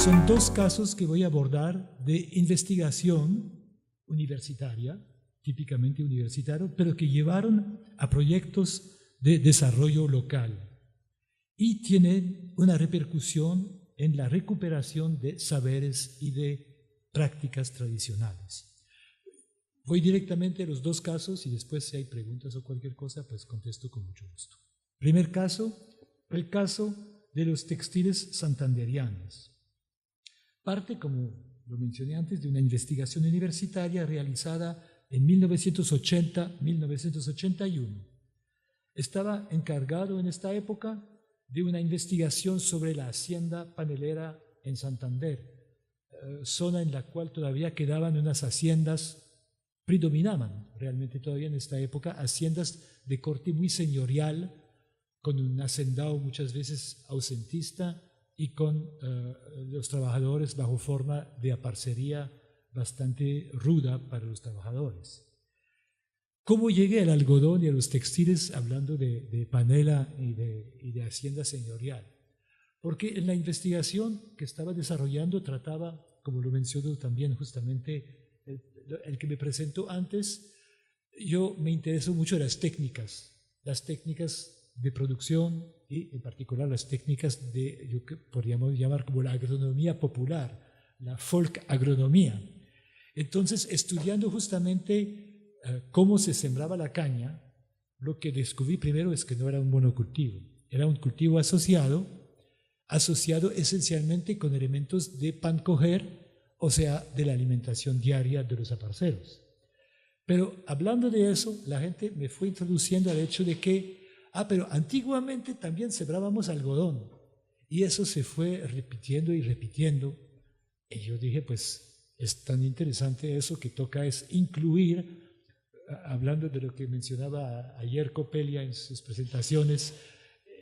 Son dos casos que voy a abordar de investigación universitaria, típicamente universitario, pero que llevaron a proyectos de desarrollo local y tienen una repercusión en la recuperación de saberes y de prácticas tradicionales. Voy directamente a los dos casos y después si hay preguntas o cualquier cosa, pues contesto con mucho gusto. Primer caso, el caso de los textiles santanderianos. Parte, como lo mencioné antes, de una investigación universitaria realizada en 1980-1981. Estaba encargado en esta época de una investigación sobre la hacienda panelera en Santander, zona en la cual todavía quedaban unas haciendas, predominaban realmente todavía en esta época, haciendas de corte muy señorial, con un hacendado muchas veces ausentista y con los trabajadores bajo forma de aparcería bastante ruda para los trabajadores. ¿Cómo llegué al algodón y a los textiles hablando de panela y de hacienda señorial? Porque en la investigación que estaba desarrollando trataba, como lo mencionó también justamente el que me presentó antes, yo me interesó mucho en las técnicas de producción y en particular las técnicas de, yo que podríamos llamar como la agronomía popular, la folk agronomía. Entonces, estudiando justamente cómo se sembraba la caña, lo que descubrí primero es que no era un monocultivo, era un cultivo asociado esencialmente con elementos de pan coger, o sea, de la alimentación diaria de los aparceros. Pero hablando de eso, la gente me fue introduciendo al hecho de que pero antiguamente también sembrábamos algodón y eso se fue repitiendo y repitiendo. Y yo dije, pues es tan interesante eso que toca es incluir, hablando de lo que mencionaba ayer Coppelia en sus presentaciones,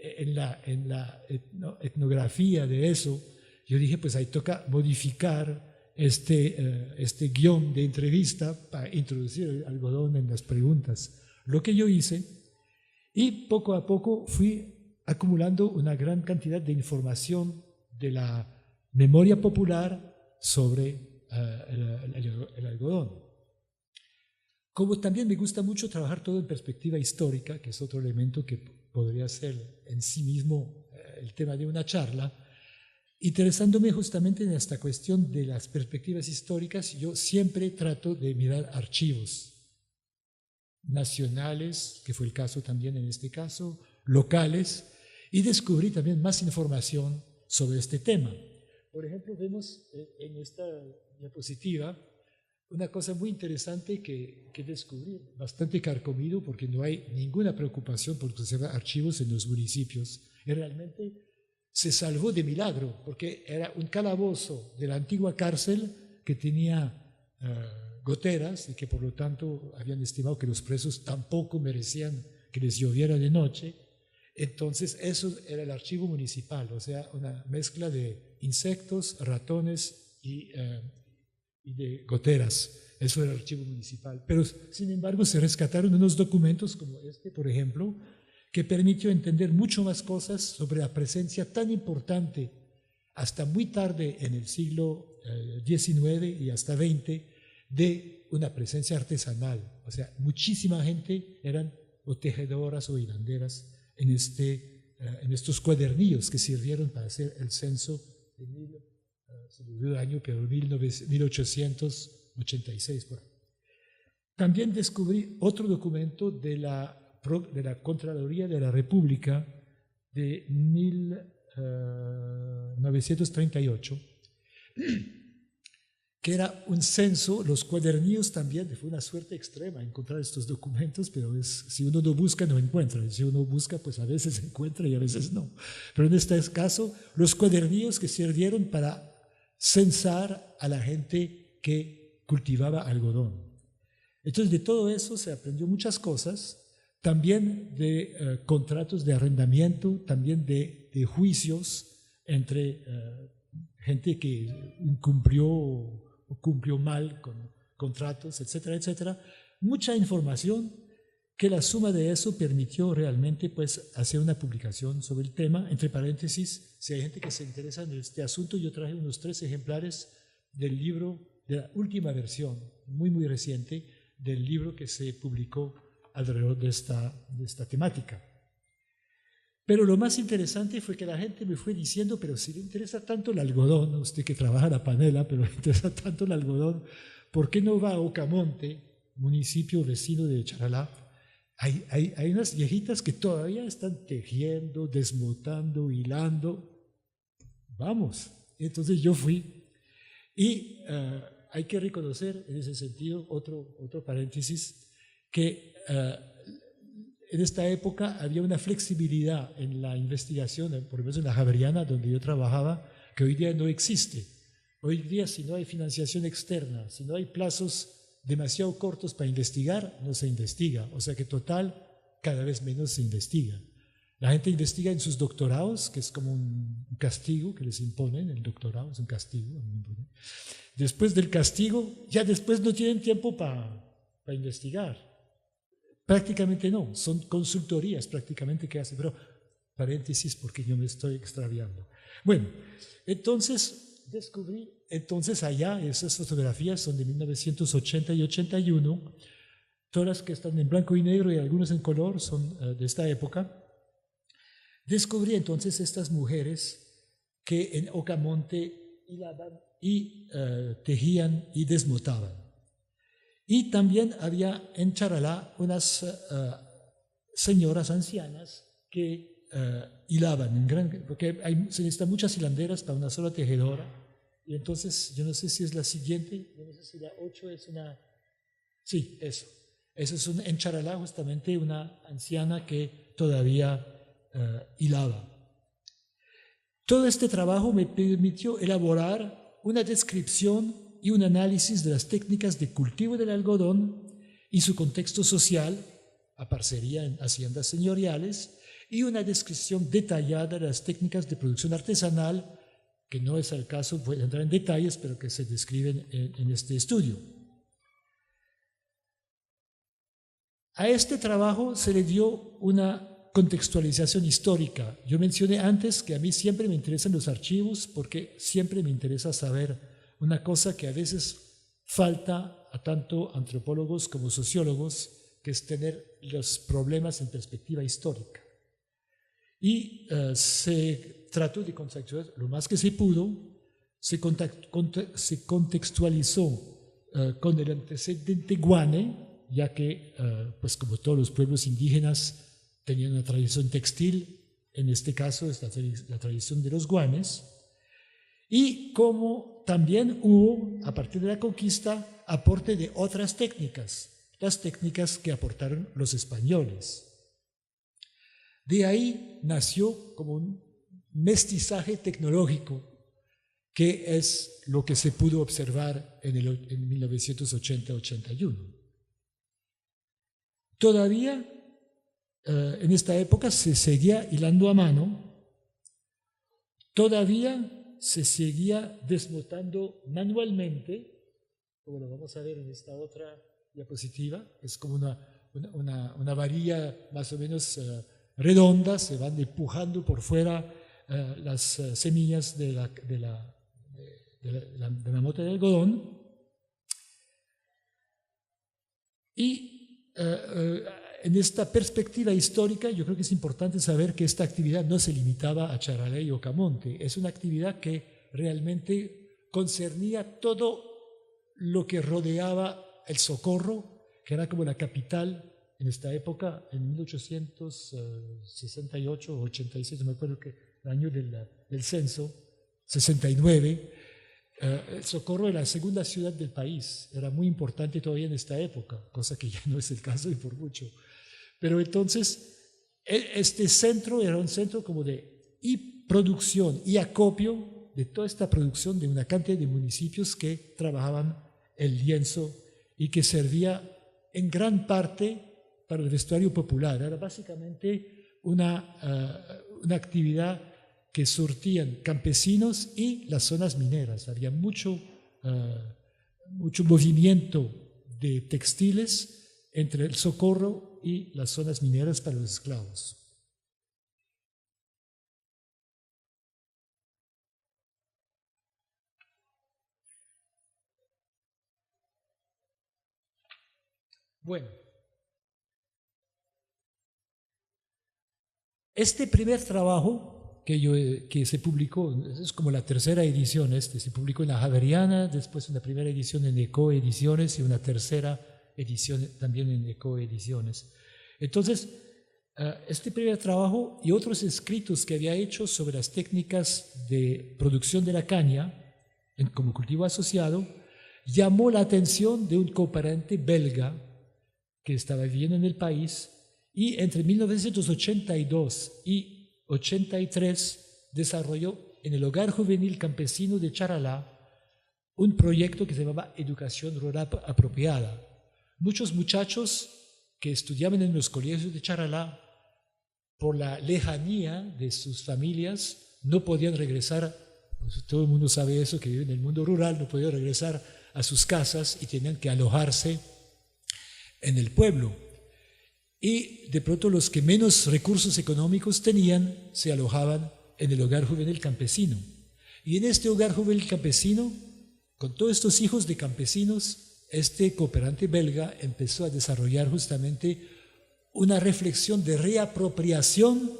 en la etnografía de eso, yo dije, pues ahí toca modificar este guión de entrevista para introducir el algodón en las preguntas. Lo que yo hice. Y poco a poco fui acumulando una gran cantidad de información de la memoria popular sobre el algodón. Como también me gusta mucho trabajar todo en perspectiva histórica, que es otro elemento que podría ser en sí mismo el tema de una charla, interesándome justamente en esta cuestión de las perspectivas históricas, yo siempre trato de mirar archivos nacionales, que fue el caso también en este caso, locales, y descubrí también más información sobre este tema. Por ejemplo, vemos en esta diapositiva una cosa muy interesante que descubrí, bastante carcomido, porque no hay ninguna preocupación por conservar archivos en los municipios. Y realmente se salvó de milagro, porque era un calabozo de la antigua cárcel que tenía goteras y que por lo tanto habían estimado que los presos tampoco merecían que les lloviera de noche. Entonces eso era el archivo municipal, o sea, una mezcla de insectos, ratones y de goteras. Eso era el archivo municipal. Pero sin embargo se rescataron unos documentos como este, por ejemplo, que permitió entender mucho más cosas sobre la presencia tan importante hasta muy tarde en el siglo XIX y hasta XX de una presencia artesanal, o sea, muchísima gente eran o tejedoras o hilanderas en estos cuadernillos que sirvieron para hacer el censo de se me olvidó el año, pero 1886 por ahí. También descubrí otro documento de la Contraloría de la República de 1938, que era un censo, los cuadernillos también, fue una suerte extrema encontrar estos documentos, pero si uno no busca, no encuentra, si uno busca, pues a veces encuentra y a veces no. Pero en este caso, los cuadernillos que sirvieron para censar a la gente que cultivaba algodón. Entonces, de todo eso se aprendió muchas cosas, también de contratos de arrendamiento, también de juicios entre gente que incumplió o cumplió mal con contratos, etcétera, etcétera. Mucha información que la suma de eso permitió realmente pues hacer una publicación sobre el tema. Entre paréntesis, si hay gente que se interesa en este asunto, yo traje unos 3 ejemplares del libro, de la última versión, muy reciente, del libro que se publicó alrededor de esta temática. Pero lo más interesante fue que la gente me fue diciendo, pero si le interesa tanto el algodón, usted que trabaja en la panela, pero le interesa tanto el algodón, ¿por qué no va a Ocamonte, municipio vecino de Charalá? Hay unas viejitas que todavía están tejiendo, desmotando, hilando. Vamos. Entonces yo fui y hay que reconocer en ese sentido, otro paréntesis, que en esta época había una flexibilidad en la investigación, por lo menos en la Javeriana, donde yo trabajaba, que hoy día no existe. Hoy día, si no hay financiación externa, si no hay plazos demasiado cortos para investigar, no se investiga. O sea que total, cada vez menos se investiga. La gente investiga en sus doctorados, que es como un castigo que les imponen, el doctorado es un castigo. Después del castigo, ya después no tienen tiempo para investigar. Prácticamente no, son consultorías prácticamente que hacen, pero paréntesis porque yo me estoy extraviando. Bueno, entonces descubrí, allá, esas fotografías son de 1980 y 81, todas las que están en blanco y negro y algunas en color son de esta época. Descubrí entonces estas mujeres que en Ocamonte hilaban y tejían y desmotaban. Y también había en Charalá unas señoras ancianas que hilaban, porque se necesitan muchas hilanderas para una sola tejedora. Y entonces, yo no sé si es la siguiente, yo no sé si la 8 es una... Sí, eso. Eso es en Charalá justamente una anciana que todavía hilaba. Todo este trabajo me permitió elaborar una descripción y un análisis de las técnicas de cultivo del algodón y su contexto social, aparecería en haciendas señoriales, y una descripción detallada de las técnicas de producción artesanal, que no es el caso, puede entrar en detalles, pero que se describen en este estudio. A este trabajo se le dio una contextualización histórica. Yo mencioné antes que a mí siempre me interesan los archivos porque siempre me interesa saber una cosa que a veces falta a tanto antropólogos como sociólogos, que es tener los problemas en perspectiva histórica. Y se trató de contextualizar lo más que se pudo, se contextualizó con el antecedente guane, ya que, pues como todos los pueblos indígenas, tenían una tradición textil, en este caso es la tradición de los guanes, y como también hubo, a partir de la conquista, aporte de otras técnicas, las técnicas que aportaron los españoles. De ahí nació como un mestizaje tecnológico, que es lo que se pudo observar en 1980-81. Todavía en esta época se seguía hilando a mano, todavía se seguía desmotando manualmente, como lo vamos a ver en esta otra diapositiva, es como una varilla más o menos redonda, se van empujando por fuera las semillas de la mota de algodón, y en esta perspectiva histórica yo creo que es importante saber que esta actividad no se limitaba a Charalá y Ocamonte, es una actividad que realmente concernía todo lo que rodeaba el Socorro, que era como la capital en esta época, en 1868 o 86, no me acuerdo el año del censo, 69, el Socorro era la segunda ciudad del país, era muy importante todavía en esta época, cosa que ya no es el caso y por mucho. Pero entonces, este centro era un centro como de producción y acopio de toda esta producción de una cantidad de municipios que trabajaban el lienzo y que servía en gran parte para el vestuario popular. Era básicamente una actividad que surtían campesinos y las zonas mineras. Había mucho movimiento de textiles entre el Socorro y las zonas mineras para los esclavos. Bueno, este primer trabajo que se publicó, es como la tercera edición, se publicó en la Javeriana, después una primera edición en Ecoediciones y una tercera edición también en Ecoediciones. Entonces, este primer trabajo y otros escritos que había hecho sobre las técnicas de producción de la caña como cultivo asociado, llamó la atención de un cooperante belga que estaba viviendo en el país y entre 1982 y 83 desarrolló en el Hogar Juvenil Campesino de Charalá un proyecto que se llamaba Educación Rural Apropiada. Muchos muchachos que estudiaban en los colegios de Charalá, por la lejanía de sus familias, no podían regresar, pues todo el mundo sabe eso, que vive en el mundo rural, no podían regresar a sus casas y tenían que alojarse en el pueblo. Y de pronto los que menos recursos económicos tenían se alojaban en el Hogar Juvenil Campesino. Y en este Hogar Juvenil Campesino, con todos estos hijos de campesinos, este cooperante belga empezó a desarrollar justamente una reflexión de reapropiación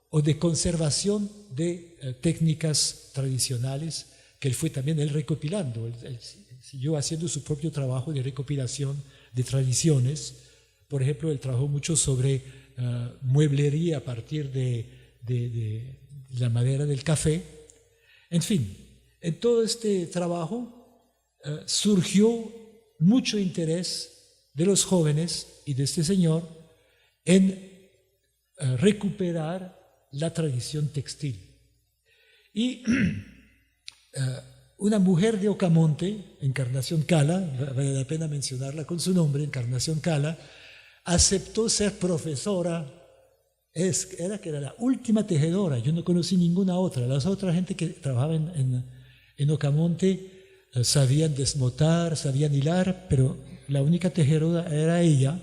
o de conservación de técnicas tradicionales que él fue también recopilando. Él siguió haciendo su propio trabajo de recopilación de tradiciones. Por ejemplo, él trabajó mucho sobre mueblería a partir de la madera del café. En fin, en todo este trabajo surgió mucho interés de los jóvenes y de este señor en recuperar la tradición textil. Y una mujer de Ocamonte, Encarnación Cala, vale la pena mencionarla con su nombre, Encarnación Cala, aceptó ser profesora, era la última tejedora, yo no conocí ninguna otra, las otras gente que trabajaba en Ocamonte sabían desmotar, sabían hilar, pero la única tejedora era ella.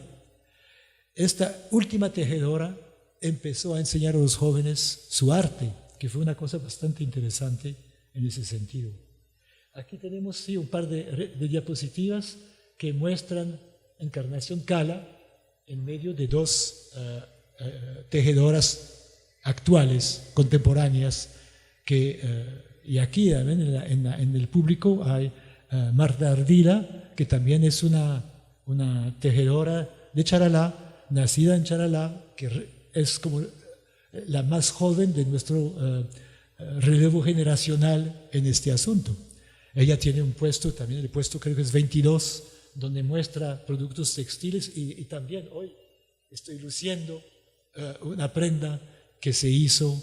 Esta última tejedora empezó a enseñar a los jóvenes su arte, que fue una cosa bastante interesante en ese sentido. Aquí tenemos sí, un par de diapositivas que muestran Encarnación Cala en medio de dos tejedoras actuales, contemporáneas, y aquí en el público hay Marta Ardila, que también es una tejedora de Charalá, nacida en Charalá, que es como la más joven de nuestro relevo generacional en este asunto. Ella tiene un puesto, también el puesto creo que es 22, donde muestra productos textiles y también hoy estoy luciendo una prenda que se hizo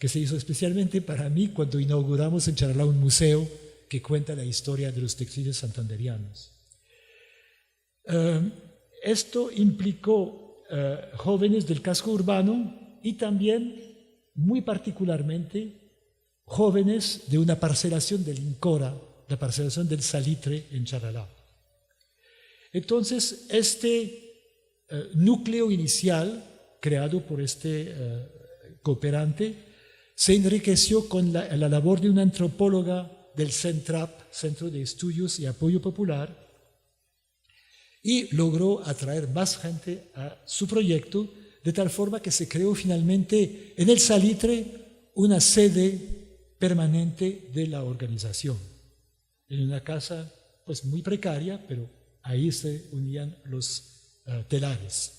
especialmente para mí cuando inauguramos en Charalá un museo que cuenta la historia de los textiles santanderianos. Esto implicó jóvenes del casco urbano y también, muy particularmente, jóvenes de una parcelación del Incora, la parcelación del Salitre en Charalá. Entonces, este núcleo inicial, creado por este cooperante, se enriqueció con la labor de una antropóloga del CENTRAP, Centro de Estudios y Apoyo Popular, y logró atraer más gente a su proyecto, de tal forma que se creó finalmente en el Salitre una sede permanente de la organización, en una casa pues muy precaria, pero ahí se unían los telares.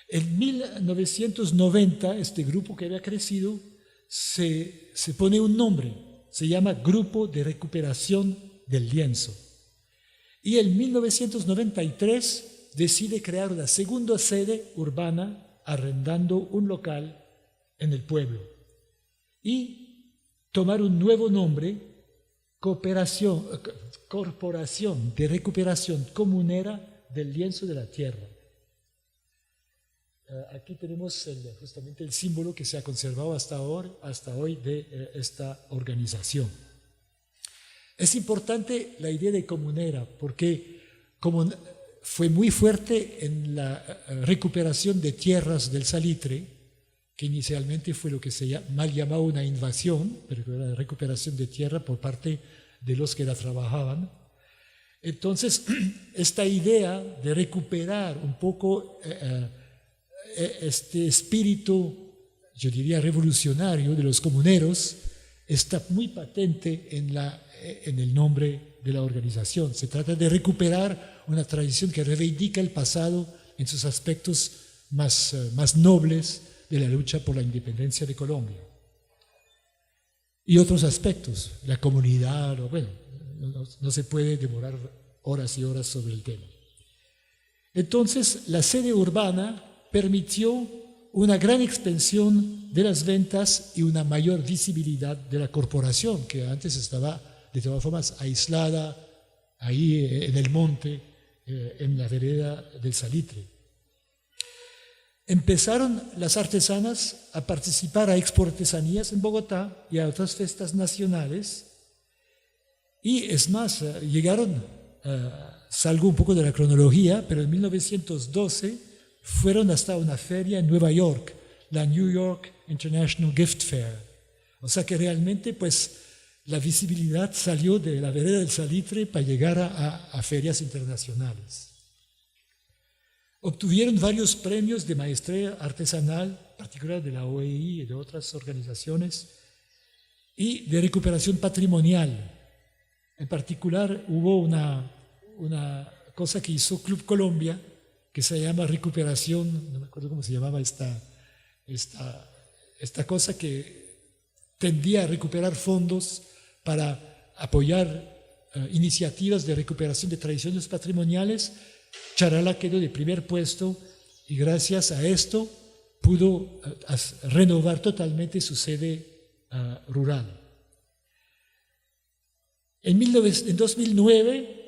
En 1990, este grupo que había crecido se pone un nombre, se llama Grupo de Recuperación del Lienzo. Y en 1993 decide crear una segunda sede urbana arrendando un local en el pueblo y tomar un nuevo nombre, Corporación de Recuperación Comunera del Lienzo de la Tierra. Aquí tenemos justamente el símbolo que se ha conservado hasta hoy de esta organización. Es importante la idea de comunera porque fue muy fuerte en la recuperación de tierras del salitre, que inicialmente fue lo que se mal llamaba una invasión, pero era la recuperación de tierra por parte de los que la trabajaban. Entonces, esta idea de recuperar un poco este espíritu, yo diría revolucionario, de los comuneros, está muy patente en el nombre de la organización. Se trata de recuperar una tradición que reivindica el pasado en sus aspectos más nobles de la lucha por la independencia de Colombia. Y otros aspectos, la comunidad, bueno, no se puede demorar horas y horas sobre el tema. Entonces, la sede urbana permitió una gran expansión de las ventas y una mayor visibilidad de la corporación, que antes estaba de todas formas aislada ahí en el monte, en la vereda del Salitre. Empezaron las artesanas a participar a Expo Artesanías en Bogotá y a otras fiestas nacionales, y es más, llegaron, salgo un poco de la cronología, pero en 1912 fueron hasta una feria en Nueva York, la New York International Gift Fair. O sea que realmente pues la visibilidad salió de la vereda del Salitre para llegar a ferias internacionales. Obtuvieron varios premios de maestría artesanal, en particular de la OEI y de otras organizaciones, y de recuperación patrimonial. En particular hubo una cosa que hizo Club Colombia, que se llama recuperación, no me acuerdo cómo se llamaba esta cosa que tendía a recuperar fondos para apoyar iniciativas de recuperación de tradiciones patrimoniales. Charalá quedó de primer puesto y gracias a esto pudo renovar totalmente su sede rural. En 2009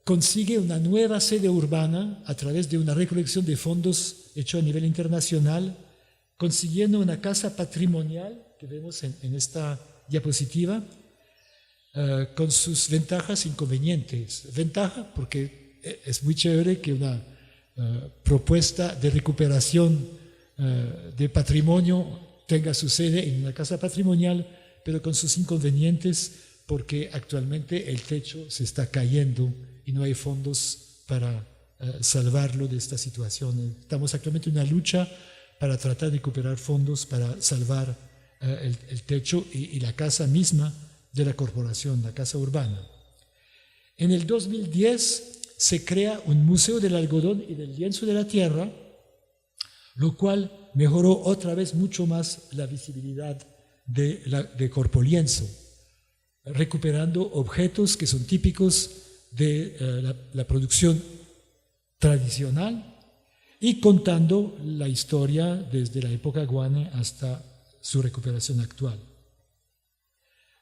consigue una nueva sede urbana a través de una recolección de fondos hecho a nivel internacional, consiguiendo una casa patrimonial que vemos en esta diapositiva, con sus ventajas e inconvenientes. Ventaja porque es muy chévere que una propuesta de recuperación de patrimonio tenga su sede en una casa patrimonial, pero con sus inconvenientes porque actualmente el techo se está cayendo y no hay fondos para salvarlo de esta situación. Estamos actualmente en una lucha para tratar de recuperar fondos para salvar el techo y la casa misma de la corporación, la casa urbana. En el 2010 se crea un museo del algodón y del lienzo de la tierra, lo cual mejoró otra vez mucho más la visibilidad de Corpolienzo, recuperando objetos que son típicos de la producción tradicional y contando la historia desde la época Guane hasta su recuperación actual.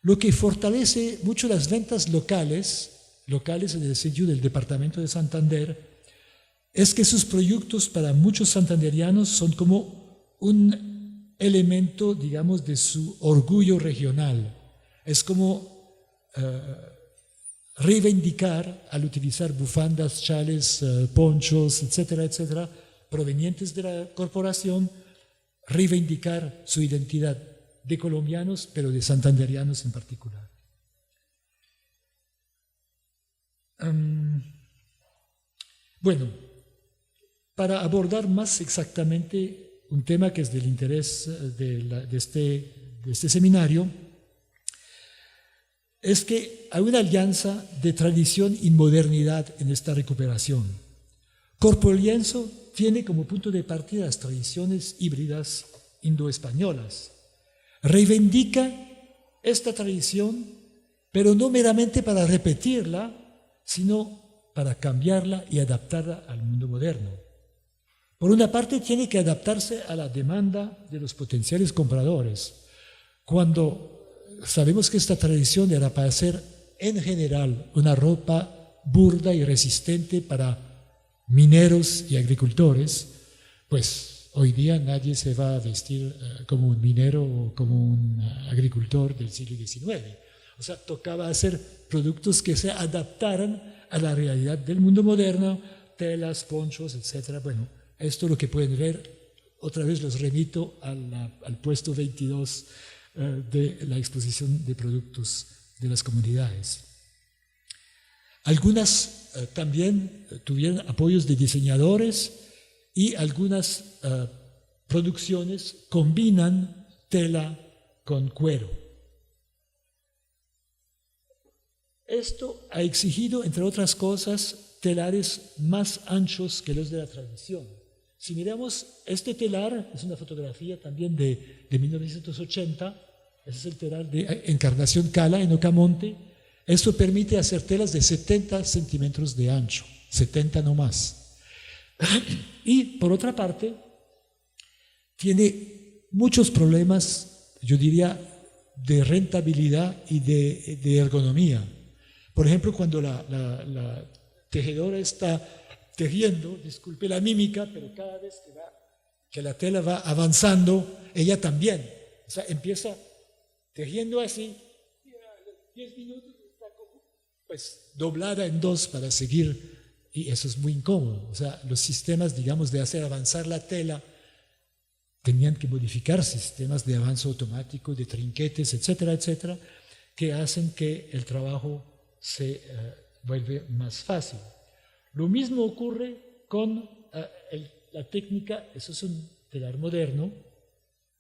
Lo que fortalece mucho las ventas locales en el sentido del departamento de Santander, es que sus productos para muchos santanderianos son como un elemento, digamos, de su orgullo regional. Es como reivindicar, al utilizar bufandas, chales, ponchos, etcétera, etcétera, provenientes de la corporación, reivindicar su identidad de colombianos, pero de santanderianos en particular. Bueno, para abordar más exactamente un tema que es del interés de este seminario, es que hay una alianza de tradición y modernidad en esta recuperación. Corpolienzo tiene como punto de partida las tradiciones híbridas indoespañolas. Reivindica esta tradición, pero no meramente para repetirla, sino para cambiarla y adaptarla al mundo moderno. Por una parte, tiene que adaptarse a la demanda de los potenciales compradores. Cuando sabemos que esta tradición era para hacer en general una ropa burda y resistente para mineros y agricultores, pues hoy día nadie se va a vestir como un minero o como un agricultor del siglo XIX. O sea, tocaba hacer productos que se adaptaran a la realidad del mundo moderno, telas, ponchos, etc. Bueno, esto es lo que pueden ver. Otra vez los remito al puesto 22 de la exposición de productos de las comunidades. Algunas también tuvieron apoyos de diseñadores y algunas producciones combinan tela con cuero. Esto ha exigido, entre otras cosas, telares más anchos que los de la tradición. Si miramos este telar, es una fotografía también de 1980, ese es el telar de Encarnación Cala en Ocamonte. Esto permite hacer telas de 70 centímetros de ancho, 70 no más. Y por otra parte, tiene muchos problemas, yo diría, de rentabilidad y de ergonomía. Por ejemplo, cuando la tejedora está tejiendo, disculpe la mímica, pero cada vez que la tela va avanzando, ella también. O sea, empieza tejiendo así, y a los 10 minutos está como, pues, doblada en dos para seguir, y eso es muy incómodo. O sea, los sistemas, digamos, de hacer avanzar la tela, tenían que modificar sistemas de avance automático, de trinquetes, etcétera, etcétera, que hacen que el trabajo se vuelve más fácil. Lo mismo ocurre con la técnica, eso es un telar moderno,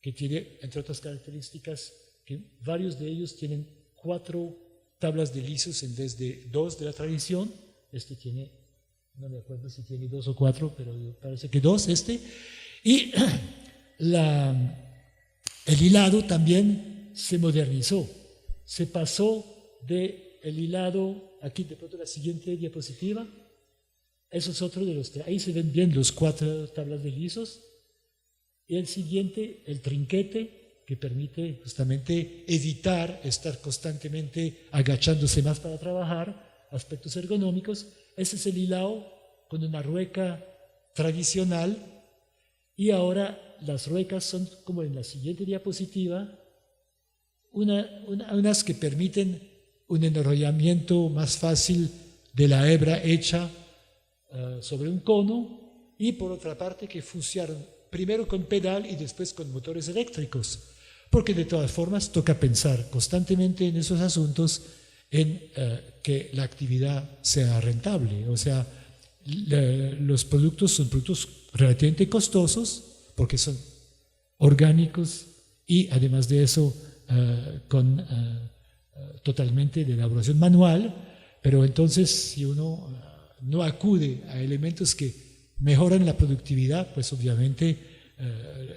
que tiene, entre otras características, que varios de ellos tienen 4 tablas de lisos en vez de 2 de la tradición. Este tiene, no me acuerdo si tiene 2 o 4, pero parece que 2 este. Y el hilado también se modernizó, se pasó del hilado, aquí de pronto la siguiente diapositiva, eso es otro de los, ahí se ven bien los 4 tablas de lisos, y el siguiente, el trinquete, que permite justamente evitar estar constantemente agachándose más para trabajar, aspectos ergonómicos. Ese es el hilado con una rueca tradicional, y ahora las ruecas son, como en la siguiente diapositiva, unas que permiten un enrollamiento más fácil de la hebra hecha sobre un cono, y por otra parte que funcionan primero con pedal y después con motores eléctricos, porque de todas formas toca pensar constantemente en esos asuntos, en que la actividad sea rentable. O sea, los productos son productos relativamente costosos porque son orgánicos y además de eso con totalmente de elaboración manual, pero entonces si uno no acude a elementos que mejoran la productividad, pues obviamente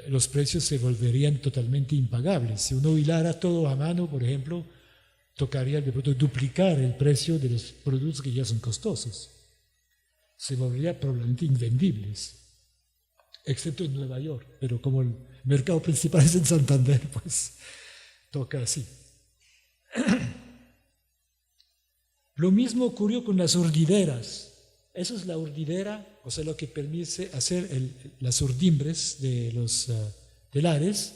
los precios se volverían totalmente impagables. Si uno hilara todo a mano, por ejemplo, tocaría de pronto duplicar el precio de los productos que ya son costosos. Se volverían probablemente invendibles, excepto en Nueva York, pero como el mercado principal es en Santander, pues toca así. Lo mismo ocurrió con las urdideras. Eso es la urdidera, o sea, lo que permite hacer las urdimbres de los telares.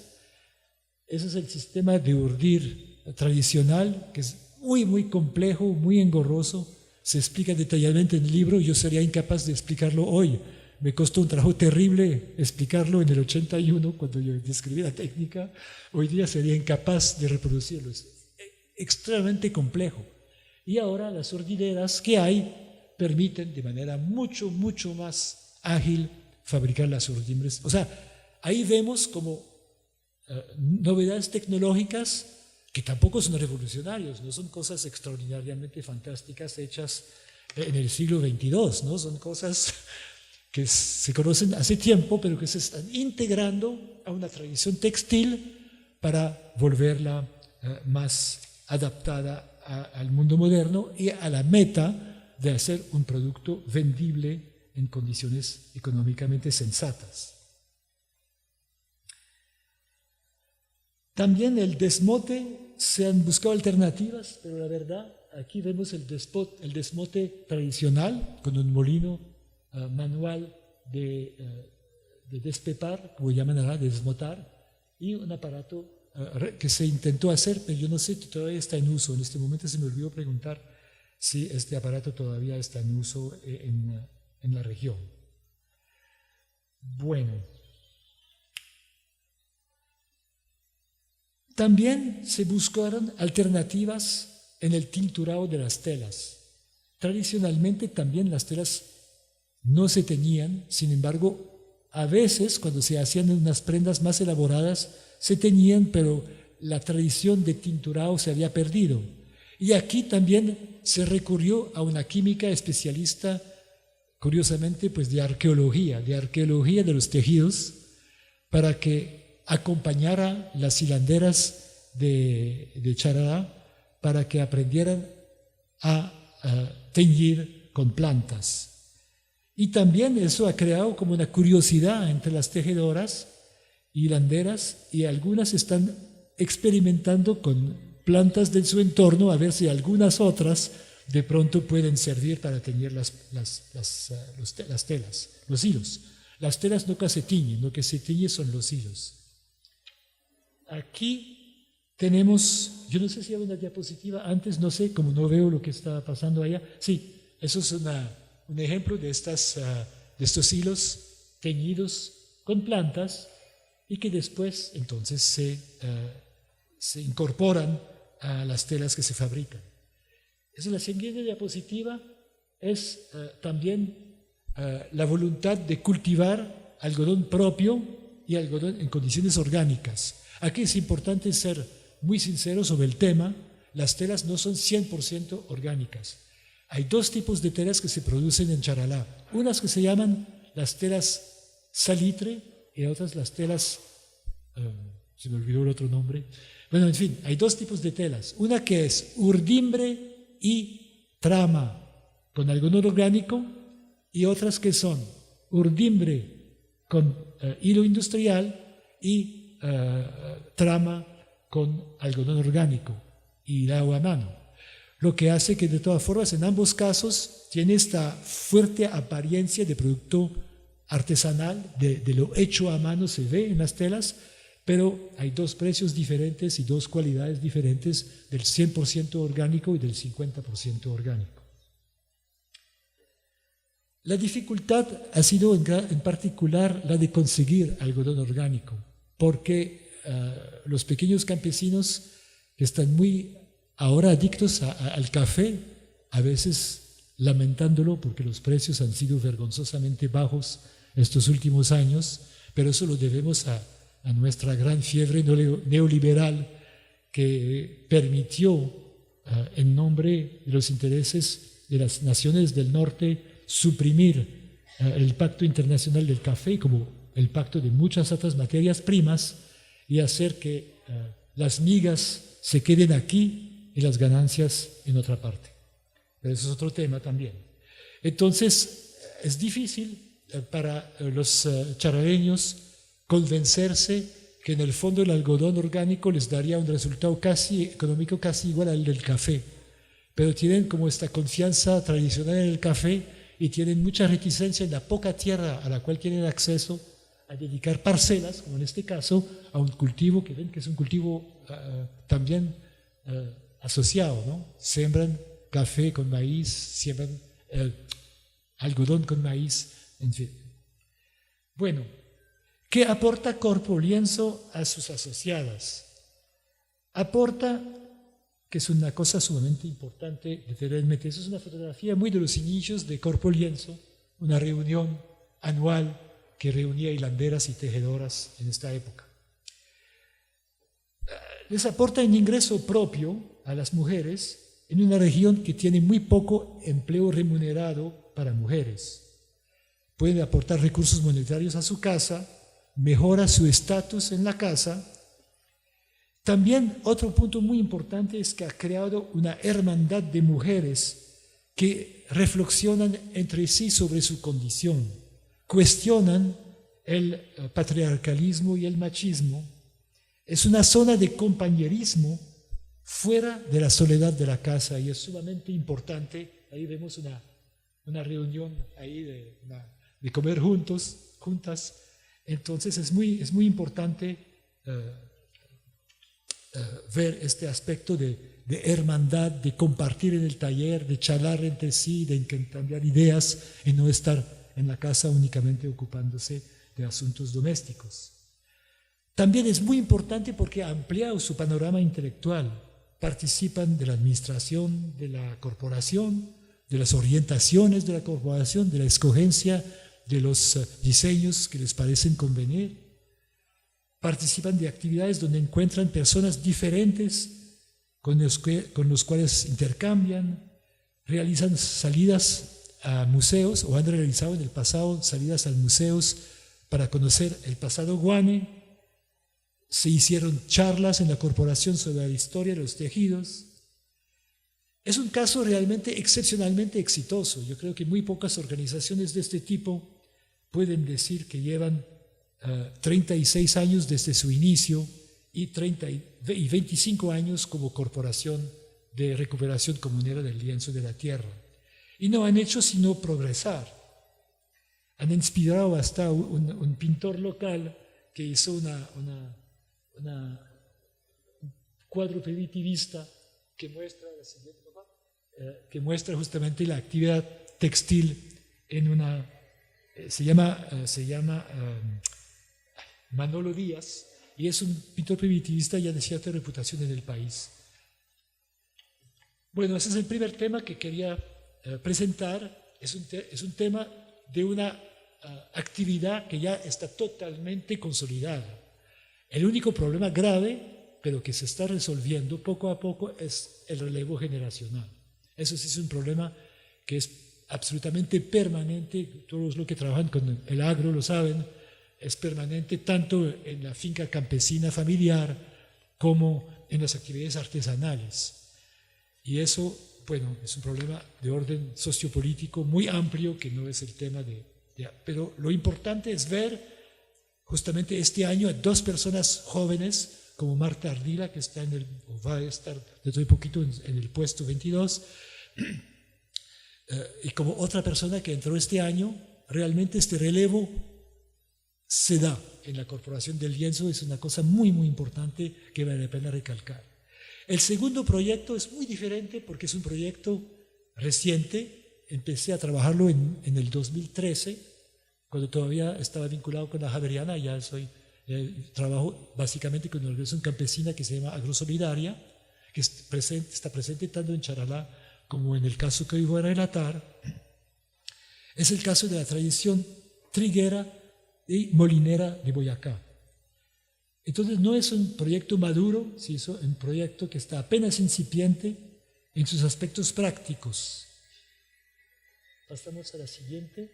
Ese es el sistema de urdir tradicional, que es muy, muy complejo, muy engorroso. Se explica detalladamente en el libro. Yo sería incapaz de explicarlo hoy. Me costó un trabajo terrible explicarlo en el 81, cuando yo describí la técnica. Hoy día sería incapaz de reproducirlo. Es extremadamente complejo. Y ahora las urdideras que hay permiten de manera mucho, mucho más ágil fabricar las urdimbres. O sea, ahí vemos como novedades tecnológicas que tampoco son revolucionarios, no son cosas extraordinariamente fantásticas hechas en el siglo XXII, ¿no? Son cosas que se conocen hace tiempo, pero que se están integrando a una tradición textil para volverla más adaptada al mundo moderno y a la meta de hacer un producto vendible en condiciones económicamente sensatas. También el desmote, se han buscado alternativas, pero la verdad, aquí vemos el desmote tradicional con un molino manual de despepar, como llaman ahora, de desmotar, y un aparato que se intentó hacer, pero yo no sé, todavía está en uso. En este momento se me olvidó preguntar si este aparato todavía está en uso en la región. Bueno, también se buscaron alternativas en el tinturado de las telas. Tradicionalmente también las telas no se teñían, sin embargo, a veces cuando se hacían unas prendas más elaboradas se teñían, pero la tradición de tinturado se había perdido. Y aquí también se recurrió a una química especialista, curiosamente, pues de arqueología de los tejidos, para que acompañara las hilanderas de Charalá, para que aprendieran a teñir con plantas. Y también eso ha creado como una curiosidad entre las tejedoras y hilanderas, y algunas están experimentando con plantas de su entorno a ver si algunas otras de pronto pueden servir para teñir las telas, los hilos. Las telas nunca se tiñen, lo que se tiñe son los hilos. Aquí tenemos, yo no sé si hay una diapositiva antes, no sé, como no veo lo que está pasando allá. Sí, eso es un ejemplo de estos hilos teñidos con plantas y que después entonces se incorporan a las telas que se fabrican. La siguiente diapositiva es también la voluntad de cultivar algodón propio y algodón en condiciones orgánicas. Aquí es importante ser muy sincero sobre el tema. Las telas no son 100% orgánicas. Hay dos tipos de telas que se producen en Charalá. Unas que se llaman las telas salitre y otras las telas, se me olvidó el otro nombre. Bueno, en fin, hay dos tipos de telas. Una que es urdimbre y trama con algodón orgánico y otras que son urdimbre con hilo industrial y trama con algodón orgánico y hilado a mano. Lo que hace que de todas formas en ambos casos tiene esta fuerte apariencia de producto artesanal, de lo hecho a mano se ve en las telas, pero hay dos precios diferentes y dos cualidades diferentes del 100% orgánico y del 50% orgánico. La dificultad ha sido en particular la de conseguir algodón orgánico, porque los pequeños campesinos que están muy ahora adictos al café, a veces lamentándolo porque los precios han sido vergonzosamente bajos estos últimos años, pero eso lo debemos a nuestra gran fiebre neoliberal que permitió, en nombre de los intereses de las naciones del norte, suprimir el Pacto Internacional del Café como el pacto de muchas otras materias primas y hacer que las migas se queden aquí y las ganancias en otra parte. Pero eso es otro tema también. Entonces, es difícil para los charaleños convencerse que en el fondo el algodón orgánico les daría un resultado casi económico, casi igual al del café. Pero tienen como esta confianza tradicional en el café y tienen mucha reticencia en la poca tierra a la cual tienen acceso a dedicar parcelas, como en este caso, a un cultivo que ven que es un cultivo también asociado, ¿no? Siembran café con maíz, siembran algodón con maíz, en fin. Bueno, ¿qué aporta Corpo Lienzo a sus asociadas? Aporta, que es una cosa sumamente importante de tener en mente, eso es una fotografía muy de los inicios de Corpo Lienzo, una reunión anual que reunía hilanderas y tejedoras en esta época. Les aporta un ingreso propio a las mujeres en una región que tiene muy poco empleo remunerado para mujeres. Pueden aportar recursos monetarios a su casa, mejora su estatus en la casa. También otro punto muy importante es que ha creado una hermandad de mujeres que reflexionan entre sí sobre su condición, cuestionan el patriarcalismo y el machismo. Es una zona de compañerismo fuera de la soledad de la casa y es sumamente importante. Ahí vemos una reunión ahí de comer juntas. Entonces es muy importante ver este aspecto de de hermandad, de compartir en el taller, de charlar entre sí, de intercambiar ideas y no estar en la casa únicamente ocupándose de asuntos domésticos. También es muy importante porque ha ampliado su panorama intelectual. Participan de la administración de la corporación, de las orientaciones de la corporación, de la escogencia de los diseños que les parecen convenir. Participan de actividades donde encuentran personas diferentes con los cuales intercambian, realizan salidas a museos o han realizado en el pasado salidas a museos para conocer el pasado guane. Se hicieron charlas en la corporación sobre la historia de los tejidos. Es un caso realmente excepcionalmente exitoso. Yo creo que muy pocas organizaciones de este tipo pueden decir que llevan 36 años desde su inicio y 25 años como corporación de recuperación comunera del lienzo de la tierra. Y no han hecho sino progresar. Han inspirado hasta un pintor local que hizo un cuadro primitivista que muestra la siguiente, que muestra justamente la actividad textil en una, se llama Manolo Díaz, y es un pintor primitivista ya de cierta reputación en el país. Bueno, ese es el primer tema que quería presentar. Es un tema de una actividad que ya está totalmente consolidada. El único problema grave, pero que se está resolviendo poco a poco, es el relevo generacional. Eso sí es un problema que es absolutamente permanente. Todos los que trabajan con el agro lo saben. Es permanente tanto en la finca campesina familiar como en las actividades artesanales. Y eso, bueno, es un problema de orden sociopolítico muy amplio que no es el tema pero lo importante es ver justamente este año a dos personas jóvenes como Marta Ardila, que está va a estar dentro de poquito en el puesto 22, y como otra persona que entró este año. Realmente este relevo se da en la Corporación del Lienzo, es una cosa muy, muy importante que vale la pena recalcar. El segundo proyecto es muy diferente porque es un proyecto reciente. Empecé a trabajarlo en el 2013, cuando todavía estaba vinculado con la Javeriana. Ya trabajo básicamente con una organización campesina que se llama Agrosolidaria, que está presente tanto en Charalá como en el caso que hoy voy a relatar. Es el caso de la tradición triguera y molinera de Boyacá. Entonces no es un proyecto maduro, sí, es un proyecto que está apenas incipiente en sus aspectos prácticos. Pasamos a la siguiente.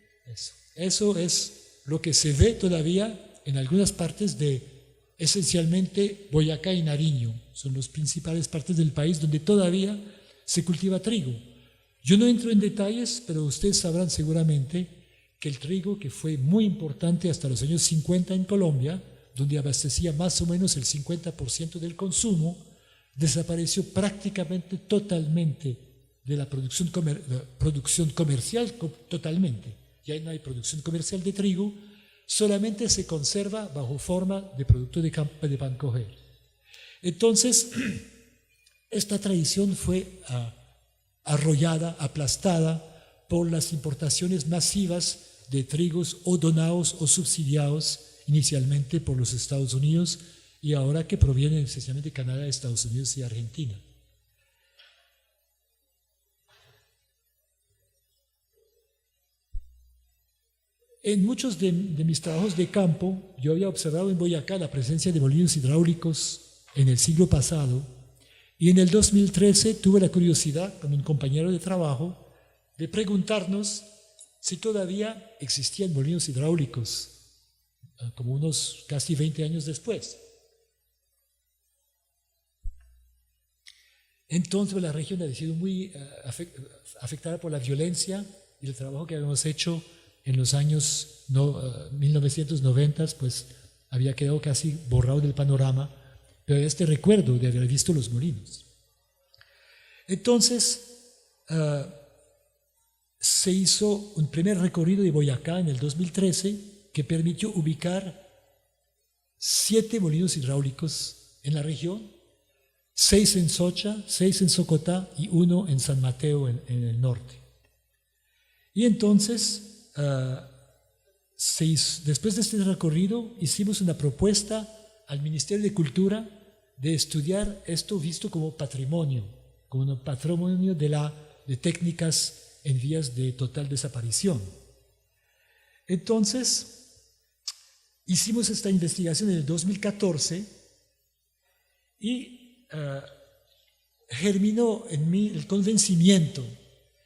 Eso es lo que se ve todavía en algunas partes de, esencialmente, Boyacá y Nariño. Son las principales partes del país donde todavía se cultiva trigo. Yo no entro en detalles, pero ustedes sabrán seguramente que el trigo, que fue muy importante hasta los años 50 en Colombia, donde abastecía más o menos el 50% del consumo, desapareció prácticamente totalmente de la producción comercial, totalmente. Ya no hay producción comercial de trigo, solamente se conserva bajo forma de producto de pan coger. Entonces, esta tradición fue arrollada, aplastada por las importaciones masivas de trigos o donados o subsidiados inicialmente por los Estados Unidos y ahora que provienen esencialmente de Canadá, Estados Unidos y Argentina. En muchos de mis trabajos de campo, yo había observado en Boyacá la presencia de molinos hidráulicos en el siglo pasado, y en el 2013 tuve la curiosidad con un compañero de trabajo de preguntarnos si todavía existían molinos hidráulicos, como unos casi 20 años después. Entonces la región ha sido muy afectada por la violencia y el trabajo que habíamos hecho en los años 1990, pues había quedado casi borrado del panorama, pero este recuerdo de haber visto los molinos. Entonces se hizo un primer recorrido de Boyacá en el 2013 que permitió ubicar 7 molinos hidráulicos en la región, 6 en Socha, 6 en Socotá y 1 en San Mateo en el norte. Y entonces, después de este recorrido, hicimos una propuesta al Ministerio de Cultura de estudiar esto visto como un patrimonio de técnicas en vías de total desaparición. Entonces, hicimos esta investigación en el 2014 y germinó en mí el convencimiento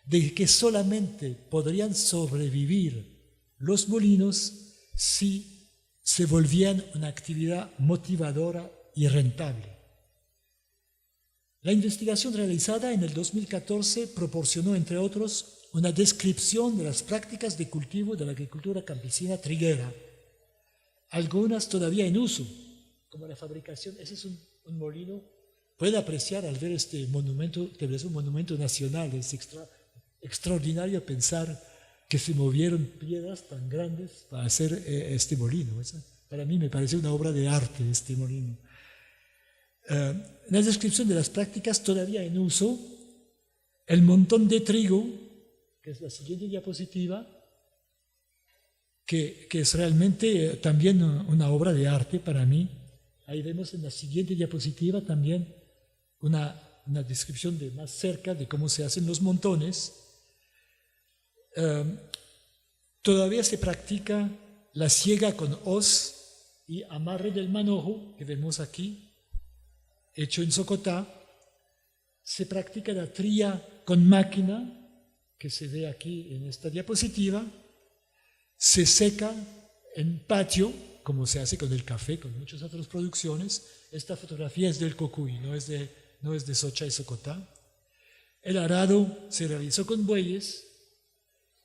de que solamente podrían sobrevivir los molinos si se volvían una actividad motivadora y rentable. La investigación realizada en el 2014 proporcionó, entre otros, una descripción de las prácticas de cultivo de la agricultura campesina triguera, algunas todavía en uso, como la fabricación. Ese es un molino. Puede apreciar al ver este monumento, que es un monumento nacional. Es extraordinario pensar que se movieron piedras tan grandes para hacer este molino. Para mí me parece una obra de arte este molino. La descripción de las prácticas todavía en uso, el montón de trigo, que es la siguiente diapositiva, que es realmente también una obra de arte para mí. Ahí vemos en la siguiente diapositiva también una descripción de más cerca de cómo se hacen los montones. Todavía se practica la siega con hoz y amarre del manojo, que vemos aquí, hecho en Socotá. Se practica la tría con máquina, que se ve aquí en esta diapositiva. Se seca en patio, como se hace con el café, con muchas otras producciones. Esta fotografía es del Cocuy, no es de Socha y Socotá. El arado se realizó con bueyes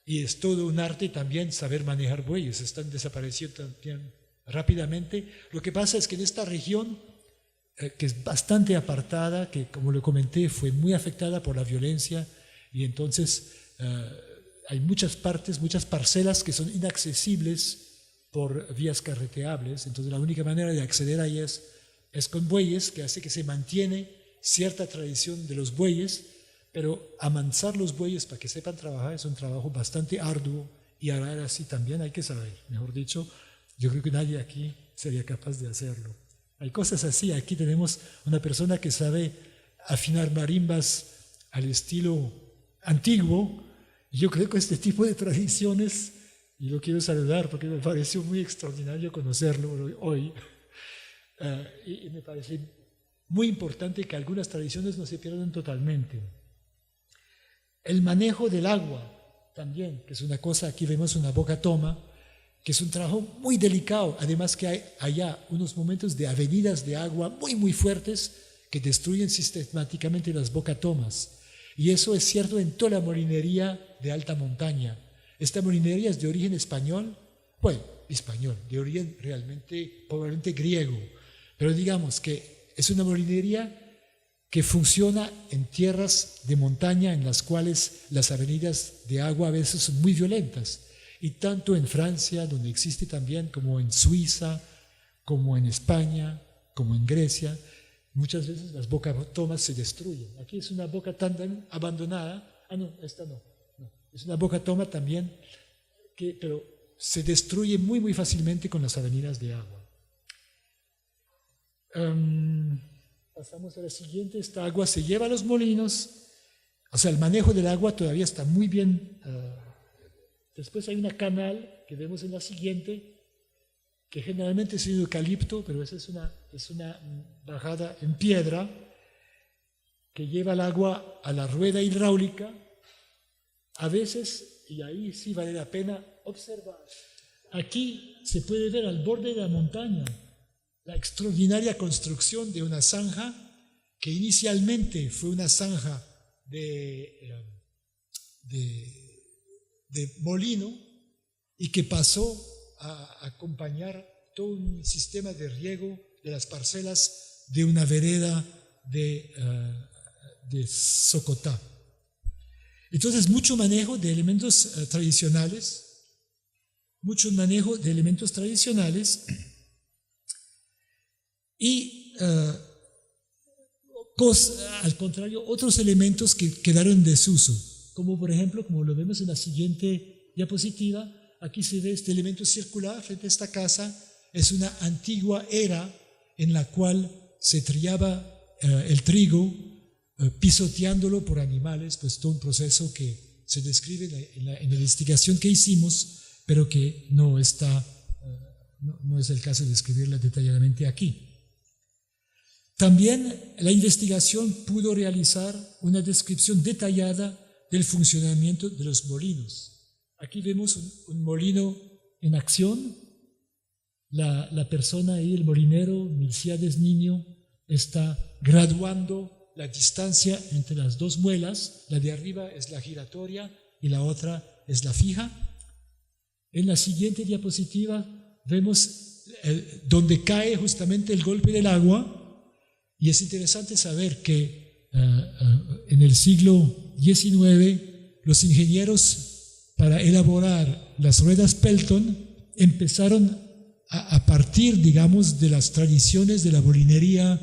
y es todo un arte también saber manejar bueyes. Están desapareciendo también rápidamente. Lo que pasa es que en esta región, que es bastante apartada, que como lo comenté fue muy afectada por la violencia, y entonces hay muchas parcelas que son inaccesibles por vías carreteables. Entonces la única manera de acceder a ellas es con bueyes, que hace que se mantiene cierta tradición de los bueyes, pero amansar los bueyes para que sepan trabajar es un trabajo bastante arduo, y arar así también hay que saber. Mejor dicho, yo creo que nadie aquí sería capaz de hacerlo. Hay cosas así. Aquí tenemos una persona que sabe afinar marimbas al estilo antiguo. Y yo creo que este tipo de tradiciones, y lo quiero saludar porque me pareció muy extraordinario conocerlo hoy, y me parece muy importante que algunas tradiciones no se pierdan totalmente. El manejo del agua también, que es una cosa. Aquí vemos una boca toma, que es un trabajo muy delicado. Además que hay allá unos momentos de avenidas de agua muy fuertes que destruyen sistemáticamente las bocatomas. Y eso es cierto en toda la molinería de alta montaña. Esta molinería es de origen español, de origen realmente, probablemente griego, pero digamos que es una molinería que funciona en tierras de montaña en las cuales las avenidas de agua a veces son muy violentas. Y tanto en Francia, donde existe también, como en Suiza, como en España, como en Grecia, muchas veces las bocatomas se destruyen. Aquí es una bocatoma abandonada. Esta no. Es una bocatoma también, pero se destruye muy fácilmente con las avenidas de agua. Pasamos a la siguiente. Esta agua se lleva a los molinos. O sea, el manejo del agua todavía está muy bien. Después hay una canal que vemos en la siguiente, que generalmente es de eucalipto, pero esa es una bajada en piedra que lleva el agua a la rueda hidráulica. A veces, y ahí sí vale la pena observar, aquí se puede ver al borde de la montaña la extraordinaria construcción de una zanja que inicialmente fue una zanja de molino y que pasó a acompañar todo un sistema de riego de las parcelas de una vereda de Socotá. Entonces, mucho manejo de elementos tradicionales, y al contrario, otros elementos que quedaron en desuso, como por ejemplo, como lo vemos en la siguiente diapositiva, aquí se ve este elemento circular frente a esta casa, es una antigua era en la cual se triaba el trigo, pisoteándolo por animales, pues todo un proceso que se describe en la investigación que hicimos, pero que no es el caso de describirla detalladamente aquí. También la investigación pudo realizar una descripción detallada del funcionamiento de los molinos. Aquí vemos un molino en acción. La persona ahí, el molinero, Milcíades Niño, está graduando la distancia entre las dos muelas. La de arriba es la giratoria y la otra es la fija. En la siguiente diapositiva vemos donde cae justamente el golpe del agua. Y es interesante saber que en el siglo XIX los ingenieros para elaborar las ruedas Pelton empezaron a partir, digamos, de las tradiciones de la molinería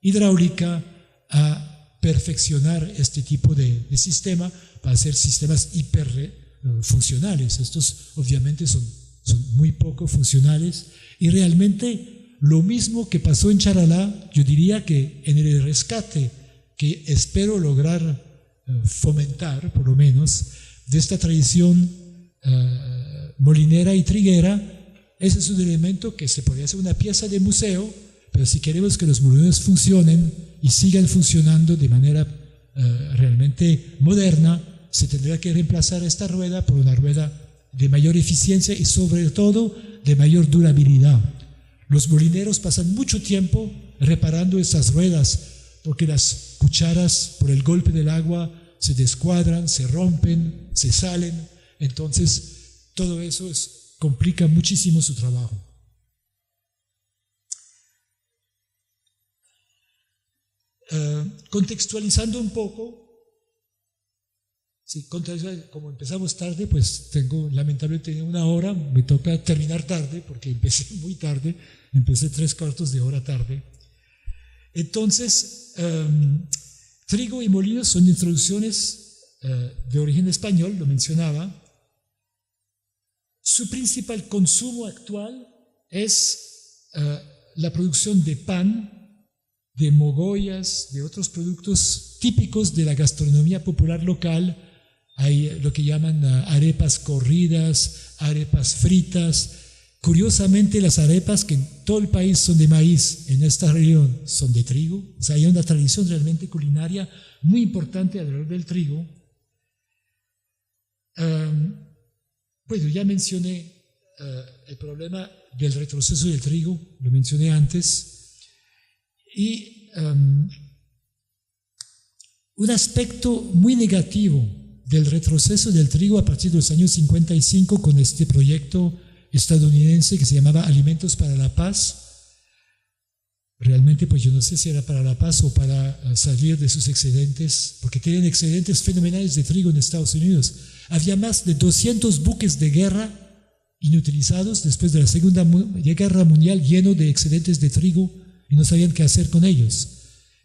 hidráulica a perfeccionar este tipo de sistema para hacer sistemas hiperfuncionales. Estos obviamente son muy poco funcionales y realmente lo mismo que pasó en Charalá, yo diría que en el rescate que espero lograr fomentar, por lo menos, de esta tradición molinera y triguera, ese es un elemento que se podría hacer una pieza de museo, pero si queremos que los molinos funcionen y sigan funcionando de manera realmente moderna, se tendrá que reemplazar esta rueda por una rueda de mayor eficiencia y sobre todo de mayor durabilidad. Los molineros pasan mucho tiempo reparando esas ruedas porque las cucharas por el golpe del agua se descuadran, se rompen, se salen. Entonces todo eso complica muchísimo su trabajo. Contextualizando un poco, como empezamos tarde, pues lamentablemente una hora, me toca terminar tarde porque empecé muy tarde, empecé 3/4 de hora tarde. Entonces, trigo y molinos son introducciones de origen español, lo mencionaba. Su principal consumo actual es la producción de pan, de mogollas, de otros productos típicos de la gastronomía popular local. Hay lo que llaman arepas corridas, arepas fritas. Curiosamente, las arepas que en todo el país son de maíz, en esta región son de trigo. O sea, hay una tradición realmente culinaria muy importante alrededor del trigo. Bueno, ya mencioné el problema del retroceso del trigo, lo mencioné antes. Y un aspecto muy negativo del retroceso del trigo a partir de los años 55 con este proyecto estadounidense que se llamaba Alimentos para la Paz. Realmente pues yo no sé si era para la paz o para salir de sus excedentes, porque tenían excedentes fenomenales de trigo en Estados Unidos. Había más de 200 buques de guerra inutilizados después de la Segunda Guerra Mundial llenos de excedentes de trigo y no sabían qué hacer con ellos.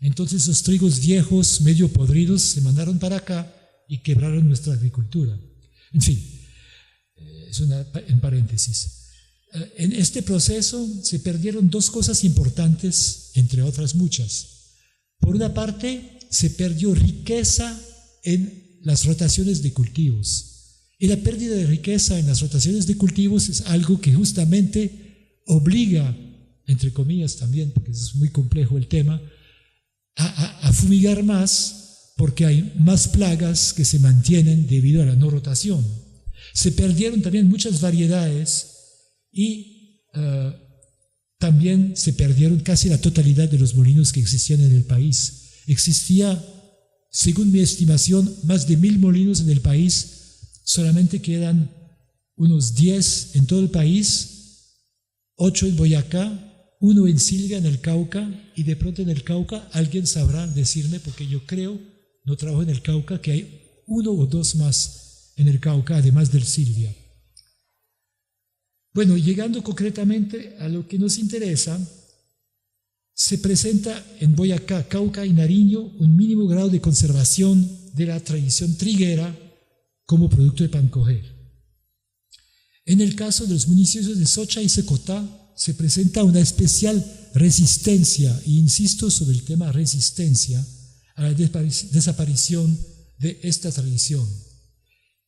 Entonces los trigos viejos, medio podridos, se mandaron para acá y quebraron nuestra agricultura. En fin, es en paréntesis. En este proceso se perdieron dos cosas importantes, entre otras muchas. Por una parte, se perdió riqueza en las rotaciones de cultivos. Y la pérdida de riqueza en las rotaciones de cultivos es algo que justamente obliga, entre comillas también, porque es muy complejo el tema, a fumigar más, porque hay más plagas que se mantienen debido a la no rotación. Se perdieron también muchas variedades y también se perdieron casi la totalidad de los molinos que existían en el país. Existía, según mi estimación, más de 1000 molinos en el país, solamente quedan unos 10 en todo el país, 8 en Boyacá, 1 en Silga, en el Cauca, y de pronto en el Cauca alguien sabrá decirme, porque yo creo, no trabajo en el Cauca, que hay 1 o 2 más en el Cauca, además del Silvia. Bueno, llegando concretamente a lo que nos interesa, se presenta en Boyacá, Cauca y Nariño un mínimo grado de conservación de la tradición triguera como producto de pancoger. En el caso de los municipios de Socha y Secotá se presenta una especial resistencia, e insisto sobre el tema resistencia, a la desaparición de esta tradición.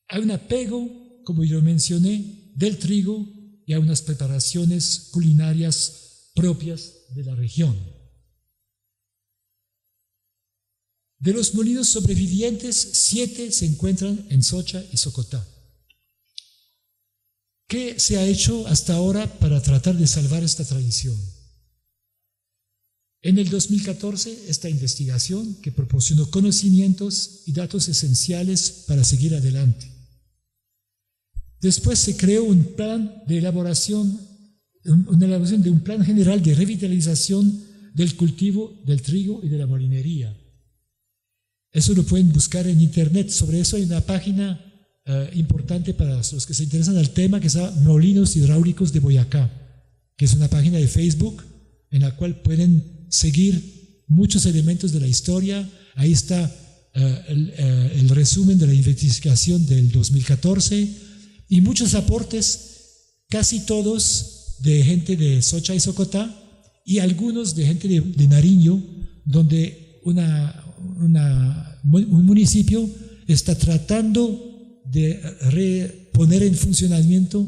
Hay un apego, como yo mencioné, del trigo y a unas preparaciones culinarias propias de la región. De los molinos sobrevivientes, 7 se encuentran en Socha y Socotá. ¿Qué se ha hecho hasta ahora para tratar de salvar esta tradición? En el 2014, esta investigación que proporcionó conocimientos y datos esenciales para seguir adelante. Después se creó un plan de elaboración de un plan general de revitalización del cultivo del trigo y de la molinería. Eso lo pueden buscar en internet. Sobre eso hay una página importante para los que se interesan al tema que se llama Molinos Hidráulicos de Boyacá, que es una página de Facebook en la cual pueden seguir muchos elementos de la historia. Ahí está el resumen de la investigación del 2014 y muchos aportes, casi todos de gente de Socha y Socotá y algunos de gente de Nariño, donde un municipio está tratando de poner en funcionamiento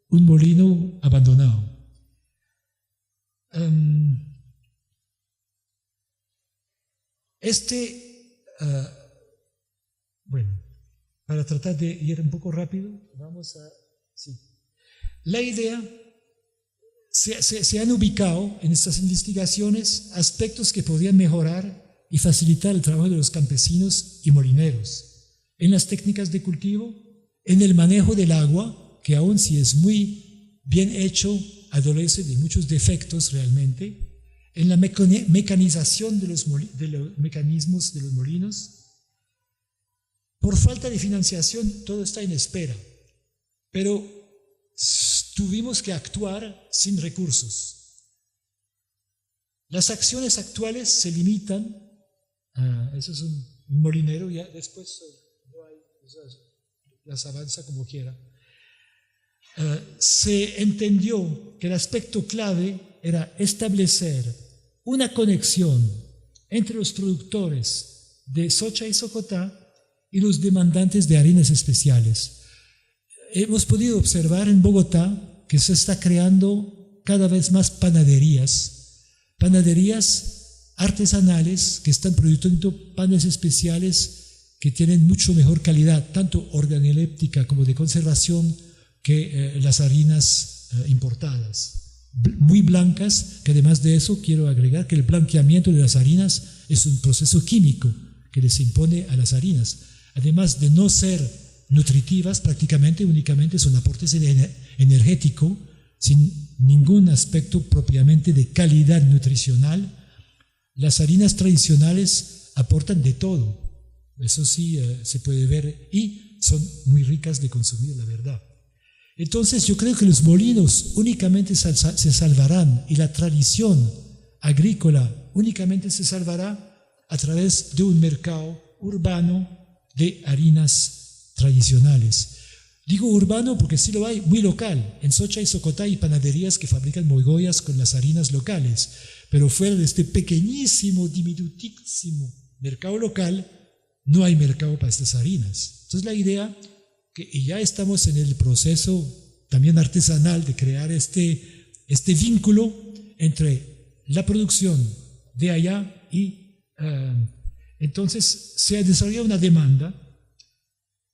un molino abandonado. Para tratar de ir un poco rápido, la idea, se han ubicado en estas investigaciones aspectos que podrían mejorar y facilitar el trabajo de los campesinos y molineros, en las técnicas de cultivo, en el manejo del agua, que aun si es muy bien hecho, adolece de muchos defectos realmente, en la mecanización de los mecanismos de los molinos. Por falta de financiación, todo está en espera, pero tuvimos que actuar sin recursos. Las acciones actuales se limitan, eso es un molinero, ya después no hay, las avanza como quiera. Se entendió que el aspecto clave era establecer una conexión entre los productores de Socha y Socotá y los demandantes de harinas especiales. Hemos podido observar en Bogotá que se está creando cada vez más panaderías artesanales que están produciendo panes especiales que tienen mucho mejor calidad, tanto organoléptica como de conservación, que las harinas importadas, muy blancas, que además de eso quiero agregar que el blanqueamiento de las harinas es un proceso químico que les impone a las harinas. Además de no ser nutritivas, prácticamente únicamente son aportes energéticos, sin ningún aspecto propiamente de calidad nutricional. Las harinas tradicionales aportan de todo, eso sí se puede ver, y son muy ricas de consumir, la verdad. Entonces yo creo que los molinos únicamente se salvarán y la tradición agrícola únicamente se salvará a través de un mercado urbano de harinas tradicionales. Digo urbano porque sí lo hay, muy local. En Socha y Socotá hay panaderías que fabrican moigollas con las harinas locales, pero fuera de este pequeñísimo, diminutísimo mercado local, no hay mercado para estas harinas. Entonces la idea, y ya estamos en el proceso también artesanal de crear este vínculo entre la producción de allá y entonces se ha desarrollado una demanda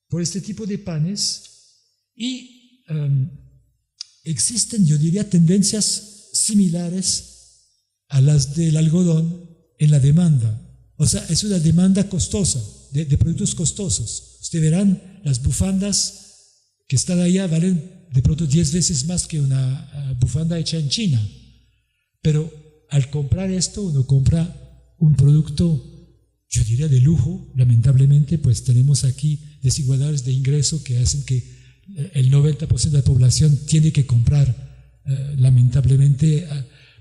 por este tipo de panes y existen, yo diría, tendencias similares a las del algodón en la demanda. O sea, es una demanda costosa, de productos costosos. Ustedes verán, las bufandas que están allá valen de pronto 10 veces más que una bufanda hecha en China. Pero al comprar esto, uno compra un producto, yo diría, de lujo. Lamentablemente, pues tenemos aquí desigualdades de ingreso que hacen que el 90% de la población tiene que comprar, lamentablemente,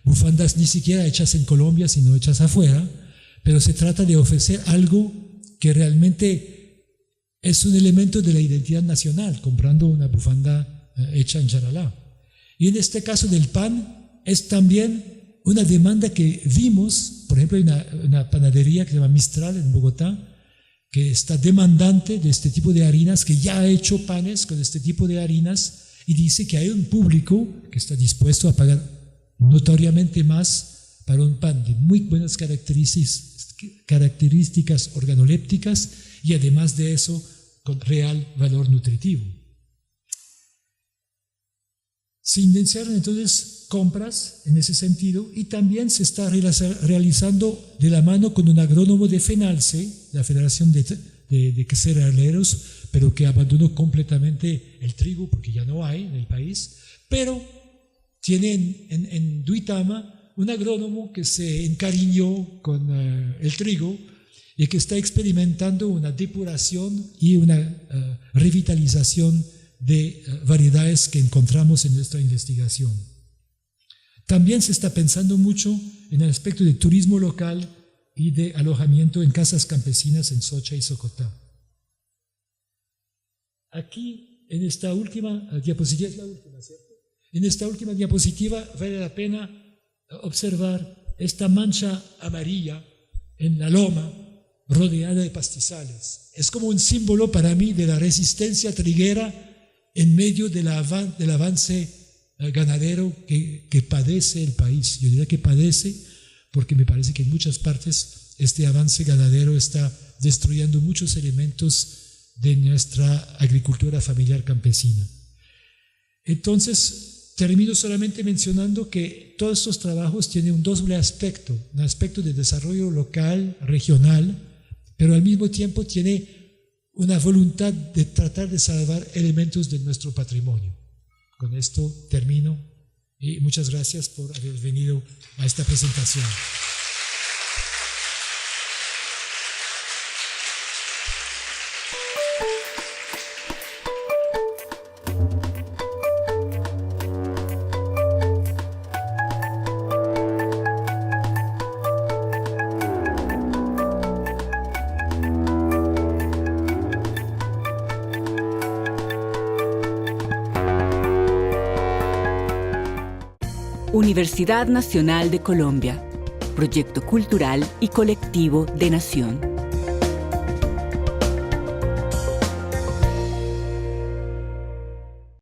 bufandas ni siquiera hechas en Colombia, sino hechas afuera, pero se trata de ofrecer algo que realmente es un elemento de la identidad nacional, comprando una bufanda hecha en Yaralá. Y en este caso del pan, es también una demanda que vimos. Por ejemplo, hay una panadería que se llama Mistral en Bogotá, que está demandante de este tipo de harinas, que ya ha hecho panes con este tipo de harinas, y dice que hay un público que está dispuesto a pagar notoriamente más para un pan de muy buenas características organolépticas y además de eso con real valor nutritivo. Se iniciaron entonces compras en ese sentido, y también se está realizando de la mano con un agrónomo de FENALCE, la Federación de Cerealeros, pero que abandonó completamente el trigo porque ya no hay en el país, pero tiene en Duitama un agrónomo que se encariñó con el trigo y que está experimentando una depuración y una revitalización de variedades que encontramos en nuestra investigación. También se está pensando mucho en el aspecto de turismo local y de alojamiento en casas campesinas en Socha y Socotá. Aquí, en esta última diapositiva, es la última, ¿cierto? En esta última diapositiva vale la pena observar esta mancha amarilla en la loma rodeada de pastizales. Es como un símbolo para mí de la resistencia triguera en medio del avance ganadero que padece el país. Yo diría que padece porque me parece que en muchas partes este avance ganadero está destruyendo muchos elementos de nuestra agricultura familiar campesina. Entonces, termino solamente mencionando que todos estos trabajos tienen un doble aspecto, un aspecto de desarrollo local, regional, pero al mismo tiempo tiene una voluntad de tratar de salvar elementos de nuestro patrimonio. Con esto termino y muchas gracias por haber venido a esta presentación. Universidad Nacional de Colombia, proyecto cultural y colectivo de Nación.